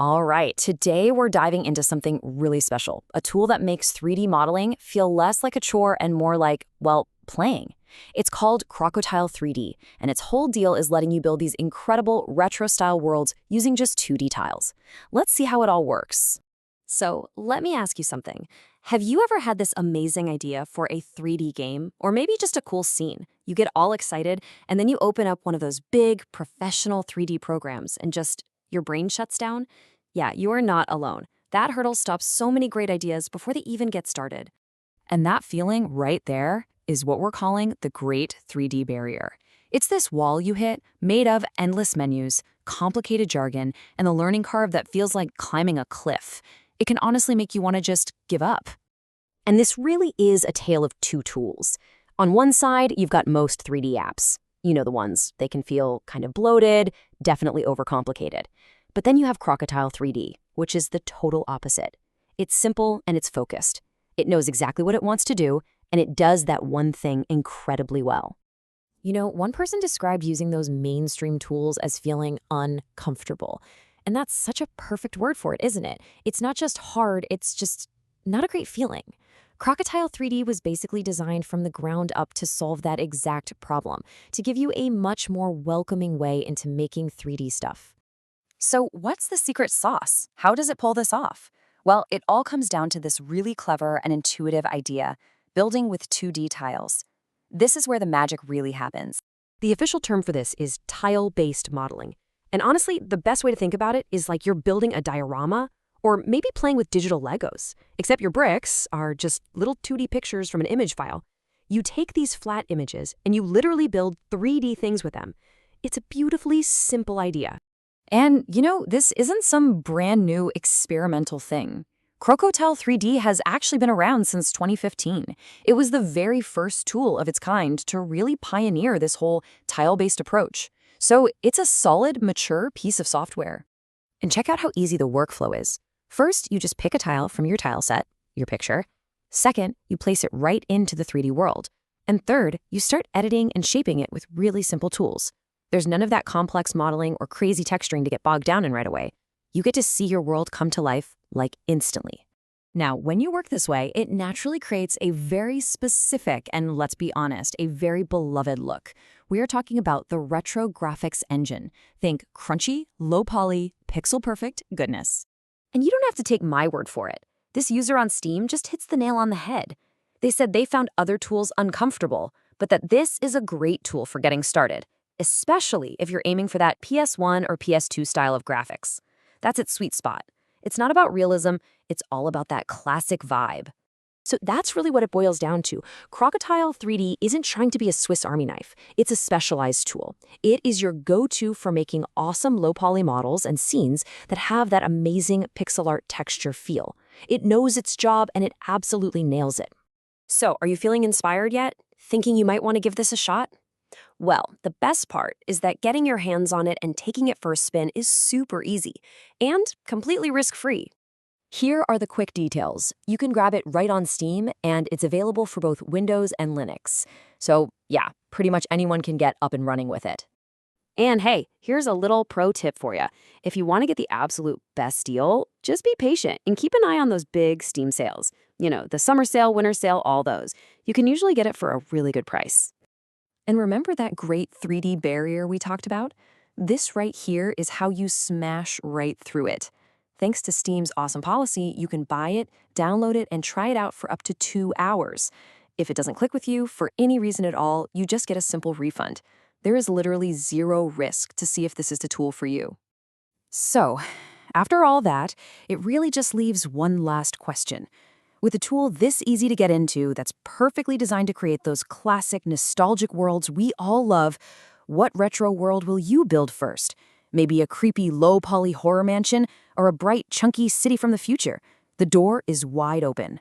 All right, today we're diving into something really special, a tool that makes 3D modeling feel less like a chore and more like, well, playing. It's called Crocotile 3D, and its whole deal is letting you build these incredible retro-style worlds using just 2D tiles. Let's see how it all works. So, let me ask you something. Have you ever had this amazing idea for a 3D game, or maybe just a cool scene? You get all excited, and then you open up one of those big, professional 3D programs, and just your brain shuts down? Yeah, you are not alone. That hurdle stops so many great ideas before they even get started. And that feeling right there is what we're calling the Great 3D Barrier. It's this wall you hit, made of endless menus, complicated jargon, and the learning curve that feels like climbing a cliff. It can honestly make you want to just give up. And this really is a tale of two tools. On one side, you've got most 3D apps. You know the ones. They can feel kind of bloated, definitely overcomplicated. But then you have Crocotile 3D, which is the total opposite. It's simple and it's focused. It knows exactly what it wants to do, and it does that one thing incredibly well. You know, one person described using those mainstream tools as feeling uncomfortable. And that's such a perfect word for it, isn't it? It's not just hard, it's just not a great feeling. Crocotile 3D was basically designed from the ground up to solve that exact problem, to give you a much more welcoming way into making 3D stuff. So what's the secret sauce? How does it pull this off? Well, it all comes down to this really clever and intuitive idea, building with 2D tiles. This is where the magic really happens. The official term for this is tile-based modeling. And honestly, the best way to think about it is like you're building a diorama or maybe playing with digital Legos, except your bricks are just little 2D pictures from an image file. You take these flat images and you literally build 3D things with them. It's a beautifully simple idea. And, you know, this isn't some brand new experimental thing. Crocotile 3D has actually been around since 2015. It was the very first tool of its kind to really pioneer this whole tile-based approach. So it's a solid, mature piece of software. And check out how easy the workflow is. First, you just pick a tile from your tile set, your picture. Second, you place it right into the 3D world. And third, you start editing and shaping it with really simple tools. There's none of that complex modeling or crazy texturing to get bogged down in right away. You get to see your world come to life, like instantly. Now, when you work this way, it naturally creates a very specific and, let's be honest, a very beloved look. We are talking about the retro graphics engine. Think crunchy, low-poly, pixel-perfect goodness. And you don't have to take my word for it. This user on Steam just hits the nail on the head. They said they found other tools uncomfortable, but that this is a great tool for getting started, especially if you're aiming for that PS1 or PS2 style of graphics. That's its sweet spot. It's not about realism, it's all about that classic vibe. So that's really what it boils down to. Crocotile 3D isn't trying to be a Swiss Army knife. It's a specialized tool. It is your go-to for making awesome low-poly models and scenes that have that amazing pixel art texture feel. It knows its job and it absolutely nails it. So, are you feeling inspired yet? Thinking you might want to give this a shot? Well, the best part is that getting your hands on it and taking it for a spin is super easy and completely risk-free. Here are the quick details. You can grab it right on Steam, and it's available for both Windows and Linux. So yeah, pretty much anyone can get up and running with it. And hey, here's a little pro tip for you. If you want to get the absolute best deal, just be patient and keep an eye on those big Steam sales. You know, the summer sale, winter sale, all those. You can usually get it for a really good price. And remember that great 3D barrier we talked about? This right here is how you smash right through it. Thanks to Steam's awesome policy, you can buy it, download it, and try it out for up to 2 hours. If it doesn't click with you for any reason at all, you just get a simple refund. There is literally zero risk to see if this is the tool for you. So, after all that, it really just leaves one last question. With a tool this easy to get into that's perfectly designed to create those classic, nostalgic worlds we all love, what retro world will you build first? Maybe a creepy, low-poly horror mansion or a bright, chunky city from the future? The door is wide open.